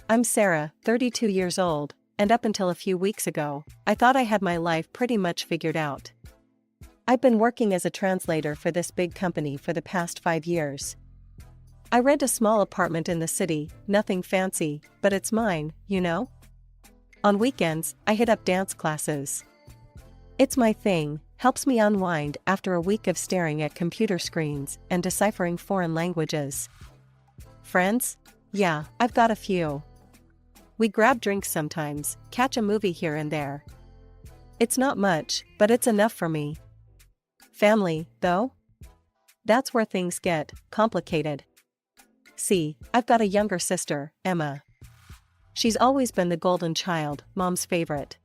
I'm Sarah, 32 years old, and up until a few weeks ago, I thought I had my life pretty much figured out. I've been working as a translator for this big company for the past 5 years. I rent a small apartment in the city, nothing fancy, but it's mine, you know? On weekends, I hit up dance classes. It's my thing, helps me unwind after a week of staring at computer screens and deciphering foreign languages. Friends? Yeah, I've got a few. We grab drinks sometimes, catch a movie here and there. It's not much, but it's enough for me. Family, though? That's where things get complicated. See, I've got a younger sister, Emma. She's always been the golden child, Mom's favorite.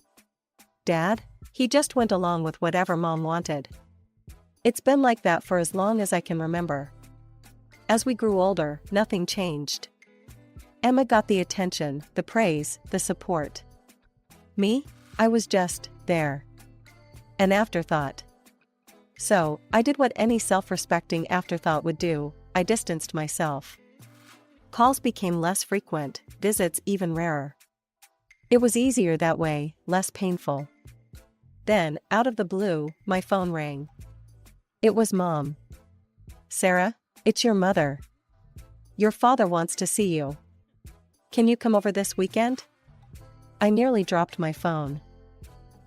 Dad? He just went along with whatever Mom wanted. It's been like that for as long as I can remember. As we grew older, nothing changed. Emma got the attention, the praise, the support. Me? I was just there. An afterthought. So, I did what any self-respecting afterthought would do, I distanced myself. Calls became less frequent, visits even rarer. It was easier that way, less painful. Then, out of the blue, my phone rang. It was Mom. Sarah, it's your mother. Your father wants to see you. Can you come over this weekend? I nearly dropped my phone.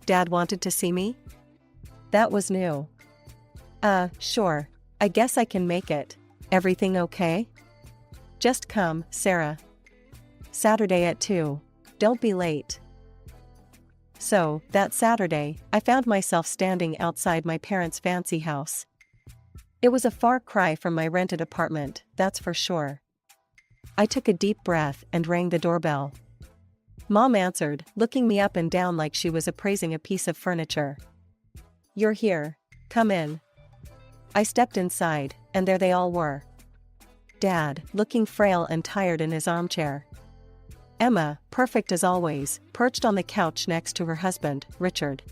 Dad wanted to see me? That was new. Sure. I guess I can make it. Everything okay? Just come, Sarah. Saturday at 2. Don't be late. So, that Saturday, I found myself standing outside my parents' fancy house. It was a far cry from my rented apartment, that's for sure. I took a deep breath and rang the doorbell. Mom answered, looking me up and down like she was appraising a piece of furniture. You're here. Come in. I stepped inside, and there they all were. Dad, looking frail and tired in his armchair. Emma, perfect as always, perched on the couch next to her husband, Richard.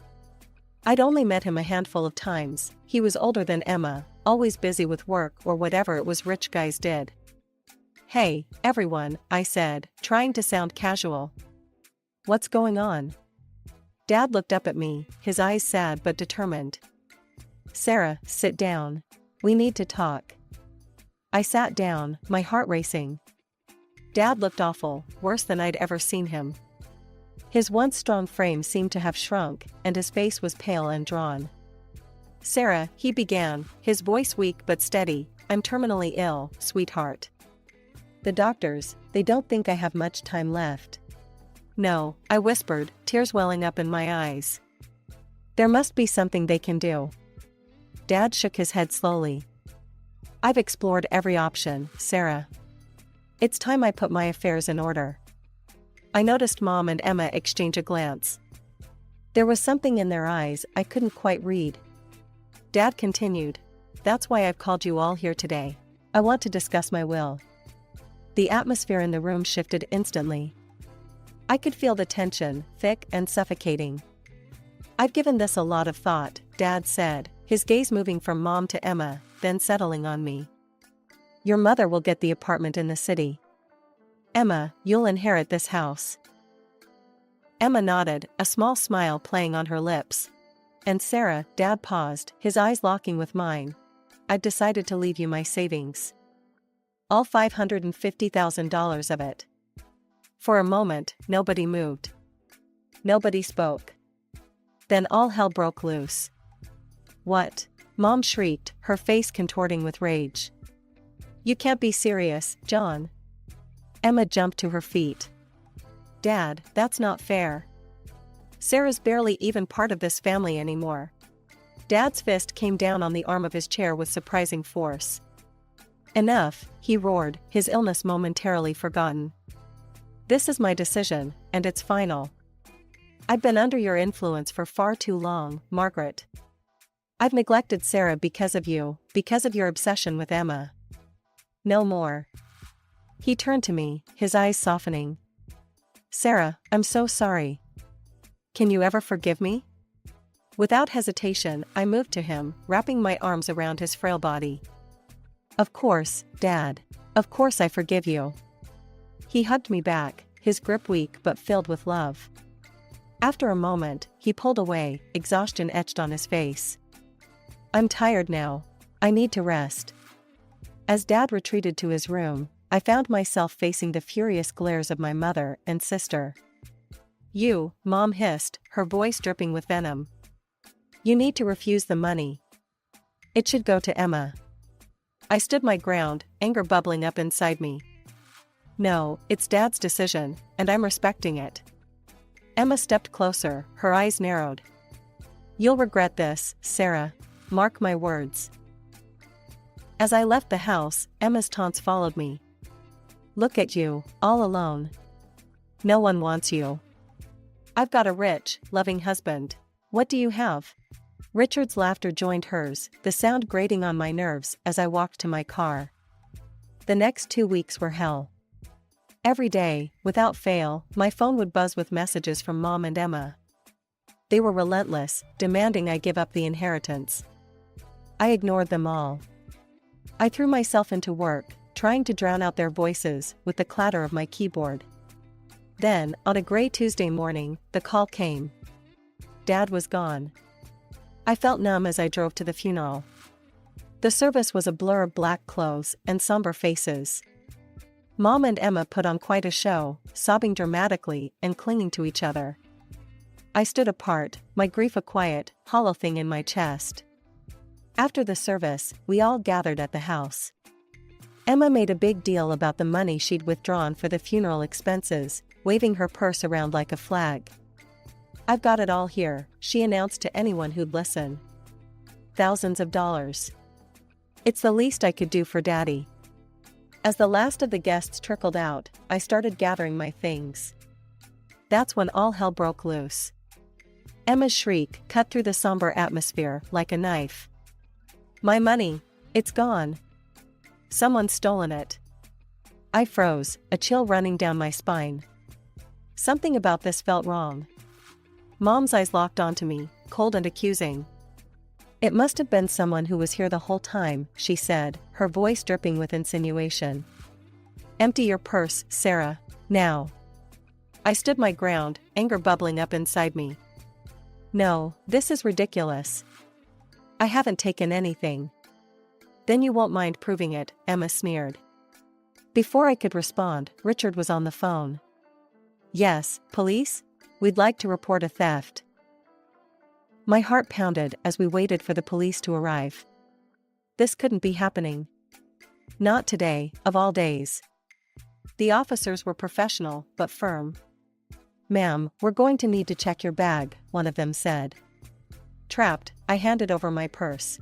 I'd only met him a handful of times. He was older than Emma, always busy with work or whatever it was rich guys did. Hey, everyone, I said, trying to sound casual. What's going on? Dad looked up at me, his eyes sad but determined. Sarah, sit down. We need to talk. I sat down, my heart racing. Dad looked awful, worse than I'd ever seen him. His once strong frame seemed to have shrunk, and his face was pale and drawn. Sarah, he began, his voice weak but steady, I'm terminally ill, sweetheart. The doctors, they don't think I have much time left. No, I whispered, tears welling up in my eyes. There must be something they can do. Dad shook his head slowly. I've explored every option, Sarah. It's time I put my affairs in order. I noticed Mom and Emma exchange a glance. There was something in their eyes I couldn't quite read. Dad continued, that's why I've called you all here today. I want to discuss my will. The atmosphere in the room shifted instantly. I could feel the tension, thick and suffocating. I've given this a lot of thought, Dad said, his gaze moving from Mom to Emma, then settling on me. Your mother will get the apartment in the city. Emma, you'll inherit this house. Emma nodded, a small smile playing on her lips. And Sarah, Dad paused, his eyes locking with mine. I've decided to leave you my savings. All $550,000 of it. For a moment, nobody moved. Nobody spoke. Then all hell broke loose. What? Mom shrieked, her face contorting with rage. You can't be serious, John. Emma jumped to her feet. Dad, that's not fair. Sarah's barely even part of this family anymore. Dad's fist came down on the arm of his chair with surprising force. Enough, he roared, his illness momentarily forgotten. This is my decision, and it's final. I've been under your influence for far too long, Margaret. I've neglected Sarah because of you, because of your obsession with Emma. No more. He turned to me, his eyes softening. Sarah, I'm so sorry. Can you ever forgive me? Without hesitation, I moved to him, wrapping my arms around his frail body. Of course, Dad. Of course I forgive you. He hugged me back, his grip weak but filled with love. After a moment, he pulled away, exhaustion etched on his face. "I'm tired now. I need to rest." As Dad retreated to his room, I found myself facing the furious glares of my mother and sister. "You," Mom hissed, her voice dripping with venom. "You need to refuse the money. It should go to Emma." I stood my ground, anger bubbling up inside me. "No, it's Dad's decision, and I'm respecting it." Emma stepped closer, her eyes narrowed. "You'll regret this, Sarah. Mark my words." As I left the house, Emma's taunts followed me. "Look at you, all alone. No one wants you. I've got a rich, loving husband. What do you have?" Richard's laughter joined hers, the sound grating on my nerves as I walked to my car. The next 2 weeks were hell. Every day, without fail, my phone would buzz with messages from Mom and Emma. They were relentless, demanding I give up the inheritance. I ignored them all. I threw myself into work, trying to drown out their voices with the clatter of my keyboard. Then, on a gray Tuesday morning, the call came. Dad was gone. I felt numb as I drove to the funeral. The service was a blur of black clothes and somber faces. Mom and Emma put on quite a show, sobbing dramatically and clinging to each other. I stood apart, my grief a quiet, hollow thing in my chest. After the service, we all gathered at the house. Emma made a big deal about the money she'd withdrawn for the funeral expenses, waving her purse around like a flag. "I've got it all here," she announced to anyone who'd listen. "Thousands of dollars. It's the least I could do for Daddy." As the last of the guests trickled out, I started gathering my things. That's when all hell broke loose. Emma's shriek cut through the somber atmosphere like a knife. "My money! It's gone! Someone's stolen it!" I froze, a chill running down my spine. Something about this felt wrong. Mom's eyes locked onto me, cold and accusing. "It must have been someone who was here the whole time," she said, her voice dripping with insinuation. "Empty your purse, Sarah, now." I stood my ground, anger bubbling up inside me. "No, this is ridiculous. I haven't taken anything." "Then you won't mind proving it," Emma sneered. Before I could respond, Richard was on the phone. "Yes, police? We'd like to report a theft." My heart pounded as we waited for the police to arrive. This couldn't be happening. Not today, of all days. The officers were professional, but firm. "Ma'am, we're going to need to check your bag," one of them said. Trapped, I handed over my purse.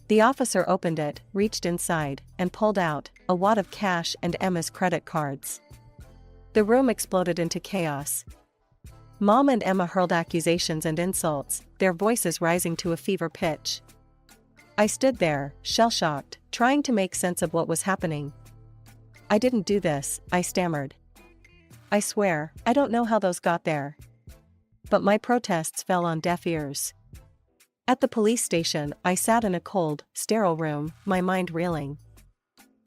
The officer opened it, reached inside, and pulled out a wad of cash and Emma's credit cards. The room exploded into chaos. Mom and Emma hurled accusations and insults, their voices rising to a fever pitch. I stood there, shell-shocked, trying to make sense of what was happening. "I didn't do this," I stammered. "I swear, I don't know how those got there." But my protests fell on deaf ears. At the police station, I sat in a cold, sterile room, my mind reeling.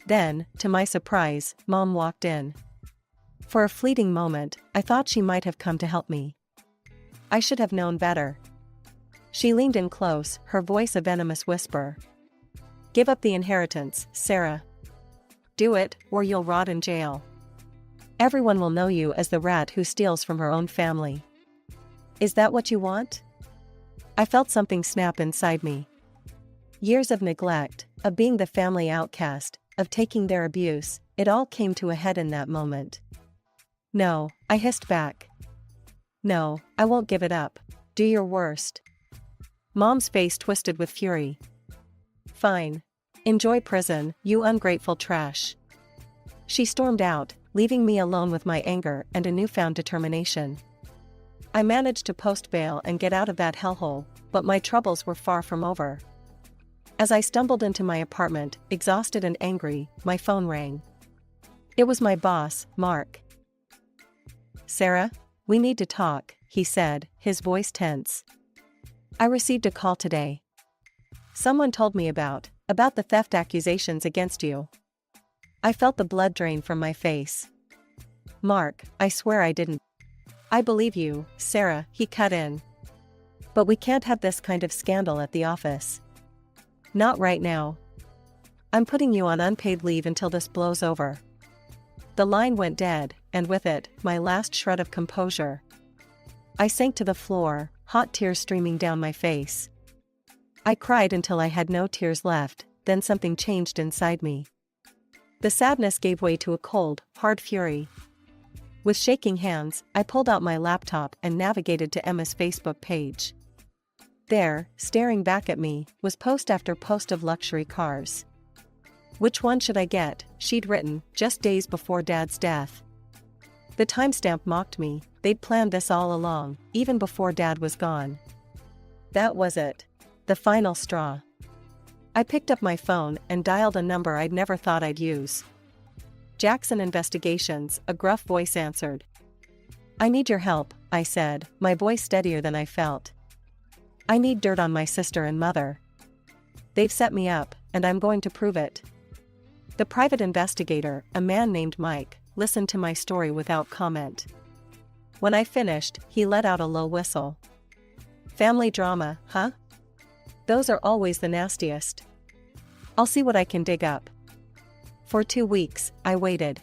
Then, to my surprise, Mom walked in. For a fleeting moment, I thought she might have come to help me. I should have known better. She leaned in close, her voice a venomous whisper. "Give up the inheritance, Sarah. Do it, or you'll rot in jail. Everyone will know you as the rat who steals from her own family. Is that what you want?" I felt something snap inside me. Years of neglect, of being the family outcast, of taking their abuse, it all came to a head in that moment. "No," I hissed back. "No, I won't give it up. Do your worst." Mom's face twisted with fury. "Fine. Enjoy prison, you ungrateful trash." She stormed out, leaving me alone with my anger and a newfound determination. I managed to post bail and get out of that hellhole, but my troubles were far from over. As I stumbled into my apartment, exhausted and angry, my phone rang. It was my boss, Mark. "Sarah, we need to talk," he said, his voice tense. "I received a call today. Someone told me about the theft accusations against you." I felt the blood drain from my face. Mark, I swear I didn't. I believe you, Sarah, he cut in. But we can't have this kind of scandal at the office. Not right now. I'm putting you on unpaid leave until this blows over. The line went dead, and with it, my last shred of composure. I sank to the floor, hot tears streaming down my face. I cried until I had no tears left, then something changed inside me. The sadness gave way to a cold, hard fury. With shaking hands, I pulled out my laptop and navigated to Emma's Facebook page. There, staring back at me, was post after post of luxury cars. Which one should I get, she'd written, just days before Dad's death. The timestamp mocked me, they'd planned this all along, even before Dad was gone. That was it. The final straw. I picked up my phone and dialed a number I'd never thought I'd use. Jackson Investigations, a gruff voice answered. I need your help, I said, my voice steadier than I felt. I need dirt on my sister and mother. They've set me up, and I'm going to prove it. The private investigator, a man named Mike, listened to my story without comment. When I finished, he let out a low whistle. Family drama, huh? Those are always the nastiest. I'll see what I can dig up. For 2 weeks, I waited.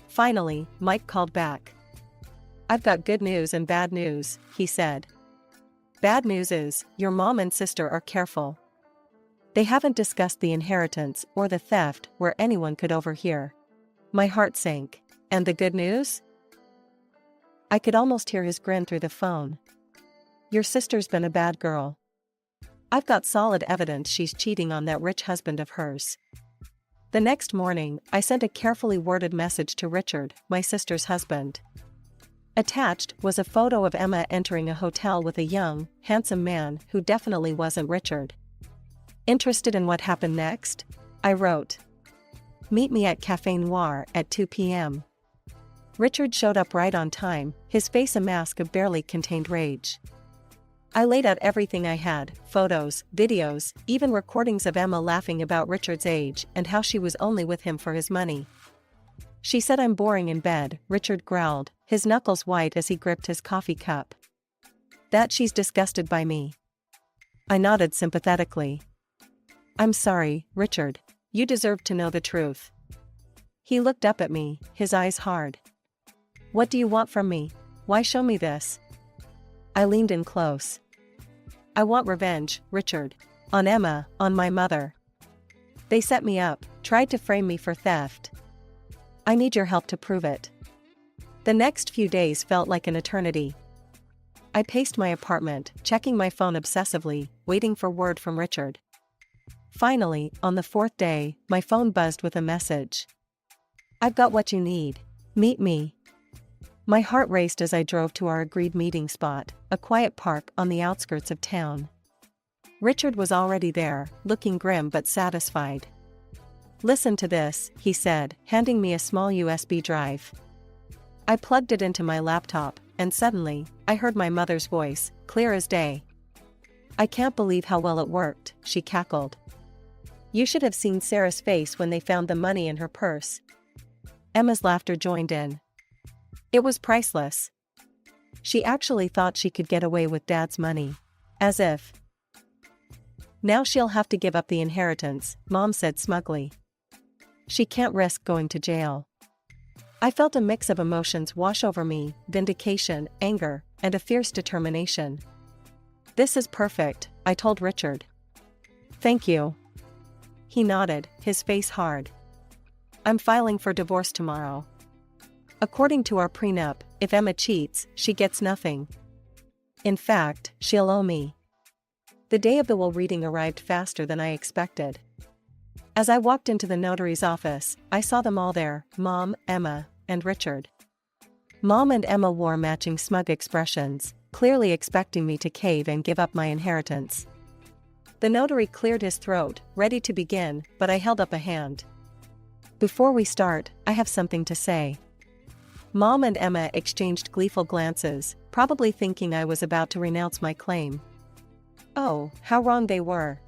Finally, Mike called back. I've got good news and bad news, he said. Bad news is, your mom and sister are careful. They haven't discussed the inheritance or the theft where anyone could overhear. My heart sank. And the good news? I could almost hear his grin through the phone. Your sister's been a bad girl. I've got solid evidence she's cheating on that rich husband of hers. The next morning, I sent a carefully worded message to Richard, my sister's husband. Attached was a photo of Emma entering a hotel with a young, handsome man who definitely wasn't Richard. Interested in what happened next? I wrote. Meet me at Café Noir at 2 p.m. Richard showed up right on time, his face a mask of barely contained rage. I laid out everything I had, photos, videos, even recordings of Emma laughing about Richard's age and how she was only with him for his money. She said I'm boring in bed, Richard growled, his knuckles white as he gripped his coffee cup. That she's disgusted by me. I nodded sympathetically. I'm sorry, Richard. You deserve to know the truth. He looked up at me, his eyes hard. What do you want from me? Why show me this? I leaned in close. I want revenge, Richard. On Emma, on my mother. They set me up, tried to frame me for theft. I need your help to prove it. The next few days felt like an eternity. I paced my apartment, checking my phone obsessively, waiting for word from Richard. Finally, on the 4th day, my phone buzzed with a message. I've got what you need. Meet me. My heart raced as I drove to our agreed meeting spot, a quiet park on the outskirts of town. Richard was already there, looking grim but satisfied. Listen to this, he said, handing me a small USB drive. I plugged it into my laptop, and suddenly, I heard my mother's voice, clear as day. I can't believe how well it worked, she cackled. You should have seen Sarah's face when they found the money in her purse. Emma's laughter joined in. It was priceless. She actually thought she could get away with Dad's money. As if. Now she'll have to give up the inheritance, Mom said smugly. She can't risk going to jail. I felt a mix of emotions wash over me, vindication, anger, and a fierce determination. This is perfect, I told Richard. Thank you. He nodded, his face hard. I'm filing for divorce tomorrow. According to our prenup, if Emma cheats, she gets nothing. In fact, she'll owe me. The day of the will reading arrived faster than I expected. As I walked into the notary's office, I saw them all there, Mom, Emma, and Richard. Mom and Emma wore matching smug expressions, clearly expecting me to cave and give up my inheritance. The notary cleared his throat, ready to begin, but I held up a hand. Before we start, I have something to say. Mom and Emma exchanged gleeful glances, probably thinking I was about to renounce my claim. Oh, how wrong they were.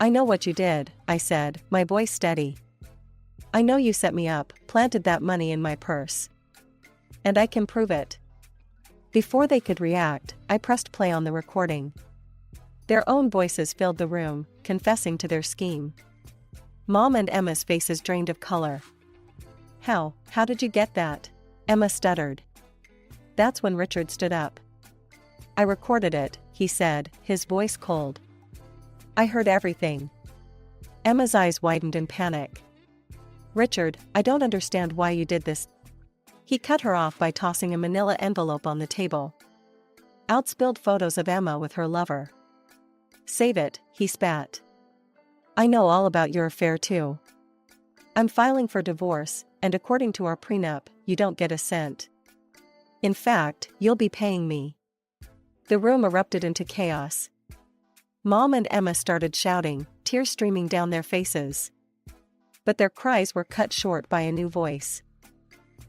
I know what you did, I said, my voice steady. I know you set me up, planted that money in my purse. And I can prove it. Before they could react, I pressed play on the recording. Their own voices filled the room, confessing to their scheme. Mom and Emma's faces drained of color. How did you get that? Emma stuttered. That's when Richard stood up. I recorded it, he said, his voice cold. I heard everything. Emma's eyes widened in panic. Richard, I don't understand why you did this. He cut her off by tossing a manila envelope on the table. Outspilled photos of Emma with her lover. Save it, he spat. I know all about your affair too. I'm filing for divorce, and according to our prenup, you don't get a cent. In fact, you'll be paying me. The room erupted into chaos. Mom and Emma started shouting, tears streaming down their faces. But their cries were cut short by a new voice.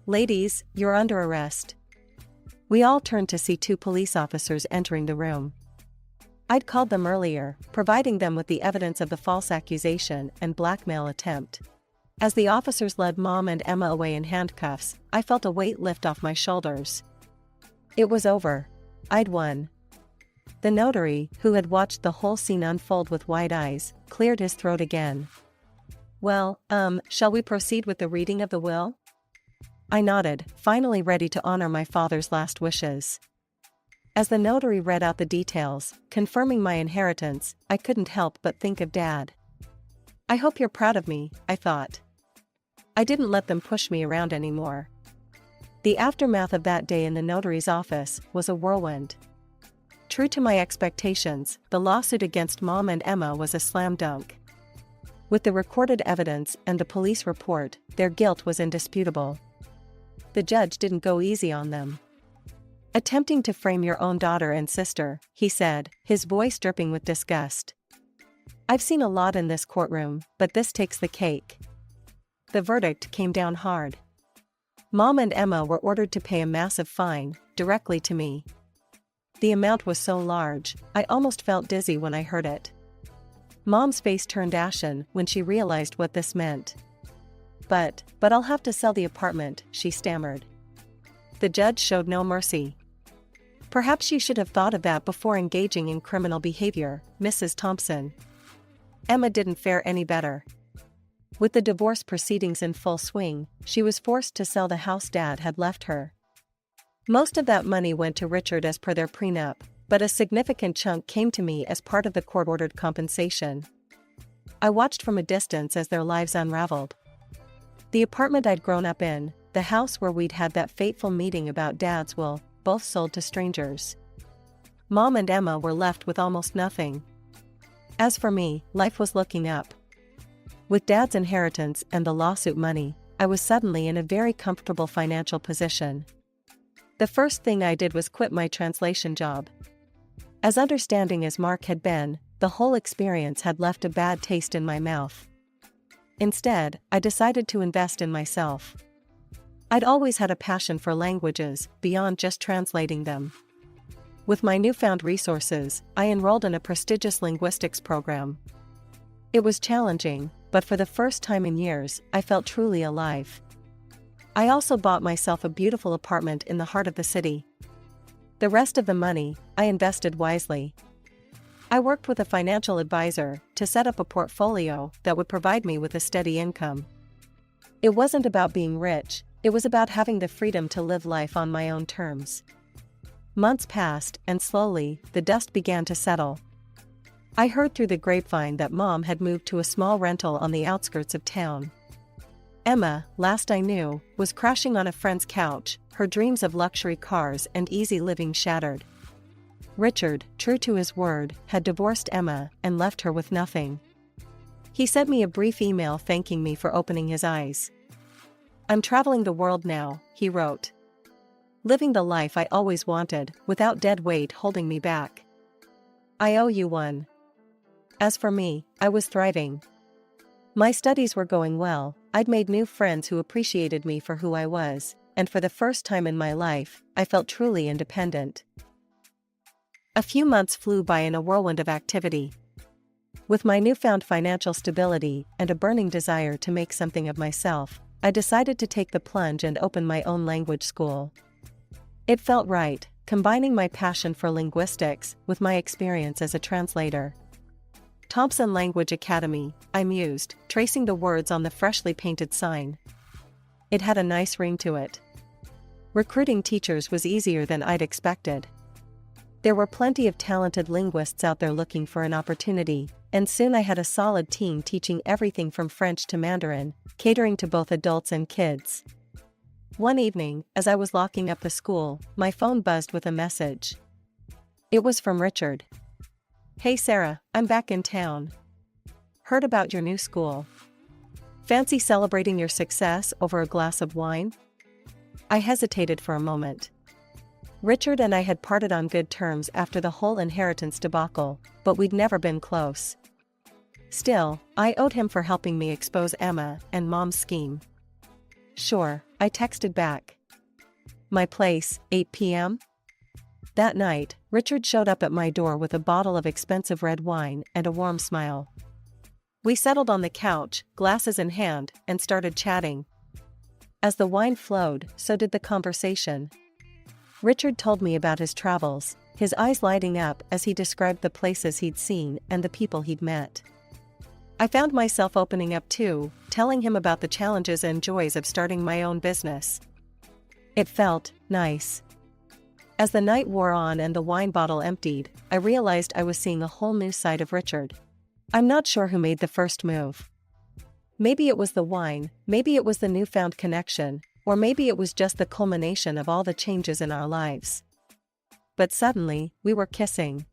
Ladies, you're under arrest. We all turned to see two police officers entering the room. I'd called them earlier, providing them with the evidence of the false accusation and blackmail attempt. As the officers led Mom and Emma away in handcuffs, I felt a weight lift off my shoulders. It was over. I'd won. The notary, who had watched the whole scene unfold with wide eyes, cleared his throat again. Well, shall we proceed with the reading of the will? I nodded, finally ready to honor my father's last wishes. As the notary read out the details, confirming my inheritance, I couldn't help but think of Dad. I hope you're proud of me, I thought. I didn't let them push me around anymore. The aftermath of that day in the notary's office was a whirlwind. True to my expectations, the lawsuit against Mom and Emma was a slam dunk. With the recorded evidence and the police report, their guilt was indisputable. The judge didn't go easy on them. Attempting to frame your own daughter and sister, he said, his voice dripping with disgust. I've seen a lot in this courtroom, but this takes the cake. The verdict came down hard. Mom and Emma were ordered to pay a massive fine, directly to me. The amount was so large, I almost felt dizzy when I heard it. Mom's face turned ashen when she realized what this meant. But I'll have to sell the apartment, she stammered. The judge showed no mercy. Perhaps you should have thought of that before engaging in criminal behavior, Mrs. Thompson. Emma didn't fare any better. With the divorce proceedings in full swing, she was forced to sell the house Dad had left her. Most of that money went to Richard as per their prenup, but a significant chunk came to me as part of the court-ordered compensation. I watched from a distance as their lives unraveled. The apartment I'd grown up in, the house where we'd had that fateful meeting about Dad's will, both sold to strangers. Mom and Emma were left with almost nothing. As for me, life was looking up. With Dad's inheritance and the lawsuit money, I was suddenly in a very comfortable financial position. The first thing I did was quit my translation job. As understanding as Mark had been, the whole experience had left a bad taste in my mouth. Instead, I decided to invest in myself. I'd always had a passion for languages, beyond just translating them. With my newfound resources, I enrolled in a prestigious linguistics program. It was challenging, but for the first time in years, I felt truly alive. I also bought myself a beautiful apartment in the heart of the city. The rest of the money, I invested wisely. I worked with a financial advisor to set up a portfolio that would provide me with a steady income. It wasn't about being rich, it was about having the freedom to live life on my own terms. Months passed, and slowly, the dust began to settle. I heard through the grapevine that Mom had moved to a small rental on the outskirts of town. Emma, last I knew, was crashing on a friend's couch, her dreams of luxury cars and easy living shattered. Richard, true to his word, had divorced Emma and left her with nothing. He sent me a brief email thanking me for opening his eyes. I'm traveling the world now, he wrote. Living the life I always wanted, without dead weight holding me back. I owe you one. As for me, I was thriving. My studies were going well, I'd made new friends who appreciated me for who I was, and for the first time in my life, I felt truly independent. A few months flew by in a whirlwind of activity. With my newfound financial stability and a burning desire to make something of myself, I decided to take the plunge and open my own language school. It felt right, combining my passion for linguistics with my experience as a translator. Thompson Language Academy, I mused, tracing the words on the freshly painted sign. It had a nice ring to it. Recruiting teachers was easier than I'd expected. There were plenty of talented linguists out there looking for an opportunity, and soon I had a solid team teaching everything from French to Mandarin, catering to both adults and kids. One evening, as I was locking up the school, my phone buzzed with a message. It was from Richard. "Hey Sarah, I'm back in town. Heard about your new school. Fancy celebrating your success over a glass of wine?" I hesitated for a moment. Richard and I had parted on good terms after the whole inheritance debacle, but we'd never been close. Still, I owed him for helping me expose Emma and Mom's scheme. "Sure," I texted back. "My place, 8 p.m.? That night, Richard showed up at my door with a bottle of expensive red wine and a warm smile. We settled on the couch, glasses in hand, and started chatting. As the wine flowed, so did the conversation. Richard told me about his travels, his eyes lighting up as he described the places he'd seen and the people he'd met. I found myself opening up too, telling him about the challenges and joys of starting my own business. It felt nice. As the night wore on and the wine bottle emptied, I realized I was seeing a whole new side of Richard. I'm not sure who made the first move. Maybe it was the wine, maybe it was the newfound connection, or maybe it was just the culmination of all the changes in our lives. But suddenly, we were kissing.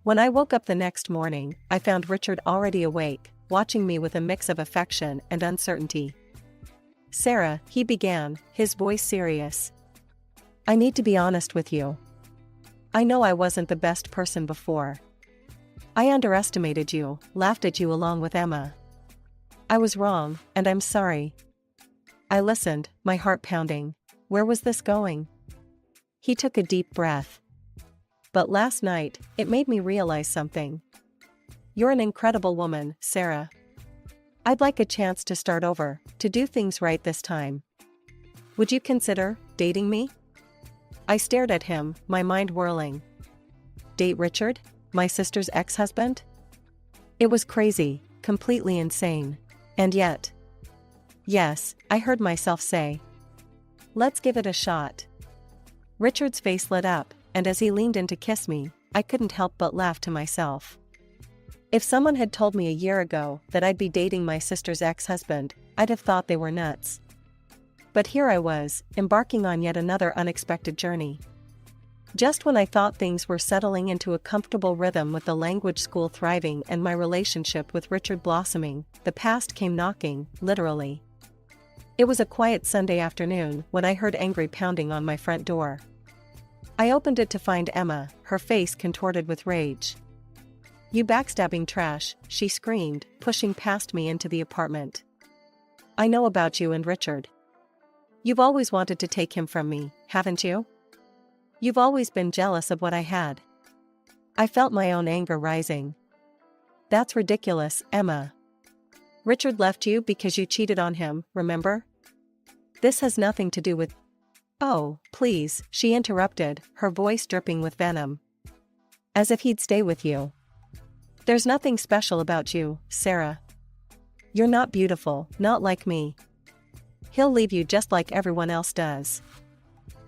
When I woke up the next morning, I found Richard already awake, watching me with a mix of affection and uncertainty. "Sarah," he began, his voice serious. "I need to be honest with you. I know I wasn't the best person before. I underestimated you, laughed at you along with Emma. I was wrong, and I'm sorry." I listened, my heart pounding. Where was this going? He took a deep breath. "But last night, it made me realize something. You're an incredible woman, Sarah. I'd like a chance to start over, to do things right this time. Would you consider dating me?" I stared at him, my mind whirling. Date Richard? My sister's ex-husband? It was crazy, completely insane. And yet, yes, I heard myself say. Let's give it a shot. Richard's face lit up, and as he leaned in to kiss me, I couldn't help but laugh to myself. If someone had told me a year ago that I'd be dating my sister's ex-husband, I'd have thought they were nuts. But here I was, embarking on yet another unexpected journey. Just when I thought things were settling into a comfortable rhythm with the language school thriving and my relationship with Richard blossoming, the past came knocking, literally. It was a quiet Sunday afternoon when I heard angry pounding on my front door. I opened it to find Emma, her face contorted with rage. "You backstabbing trash," she screamed, pushing past me into the apartment. "I know about you and Richard. You've always wanted to take him from me, haven't you? You've always been jealous of what I had." I felt my own anger rising. "That's ridiculous, Emma. Richard left you because you cheated on him, remember? This has nothing to do with—" "Oh, please," she interrupted, her voice dripping with venom. "As if he'd stay with you. There's nothing special about you, Sarah. You're not beautiful, not like me. He'll leave you just like everyone else does."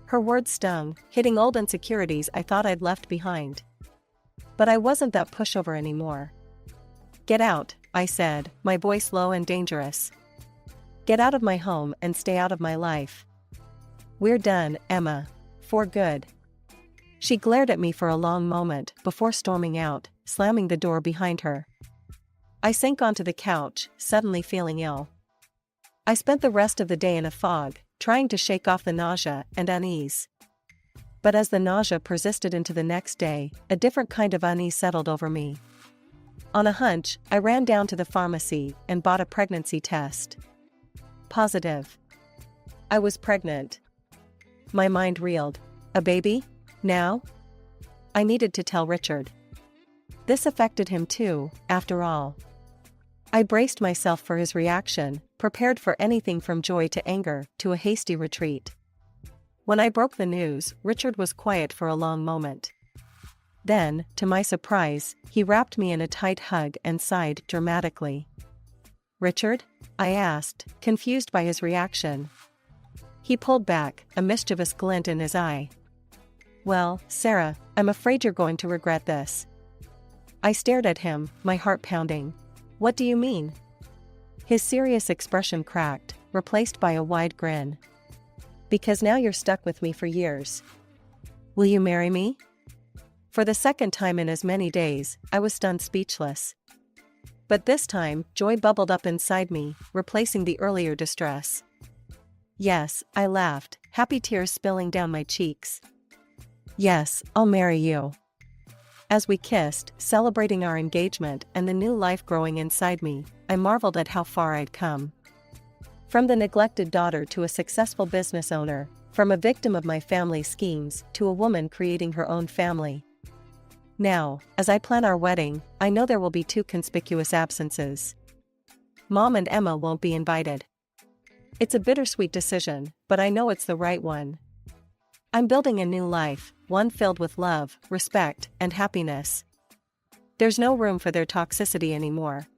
Her words stung, hitting old insecurities I thought I'd left behind. But I wasn't that pushover anymore. "Get out," I said, my voice low and dangerous. "Get out of my home and stay out of my life. We're done, Emma. For good." She glared at me for a long moment before storming out, slamming the door behind her. I sank onto the couch, suddenly feeling ill. I spent the rest of the day in a fog, trying to shake off the nausea and unease. But as the nausea persisted into the next day, a different kind of unease settled over me. On a hunch, I ran down to the pharmacy and bought a pregnancy test. Positive. I was pregnant. My mind reeled. A baby? Now? I needed to tell Richard. This affected him too, after all. I braced myself for his reaction, prepared for anything from joy to anger to a hasty retreat. When I broke the news, Richard was quiet for a long moment. Then, to my surprise, he wrapped me in a tight hug and sighed dramatically. "Richard?" I asked, confused by his reaction. He pulled back, a mischievous glint in his eye. "Well, Sarah, I'm afraid you're going to regret this." I stared at him, my heart pounding. "What do you mean?" His serious expression cracked, replaced by a wide grin. "Because now you're stuck with me for years. Will you marry me?" For the second time in as many days, I was stunned speechless. But this time, joy bubbled up inside me, replacing the earlier distress. "Yes," I laughed, happy tears spilling down my cheeks. "Yes, I'll marry you." As we kissed, celebrating our engagement and the new life growing inside me, I marveled at how far I'd come. From the neglected daughter to a successful business owner, from a victim of my family's schemes to a woman creating her own family. Now, as I plan our wedding, I know there will be two conspicuous absences. Mom and Emma won't be invited. It's a bittersweet decision, but I know it's the right one. I'm building a new life, one filled with love, respect, and happiness. There's no room for their toxicity anymore.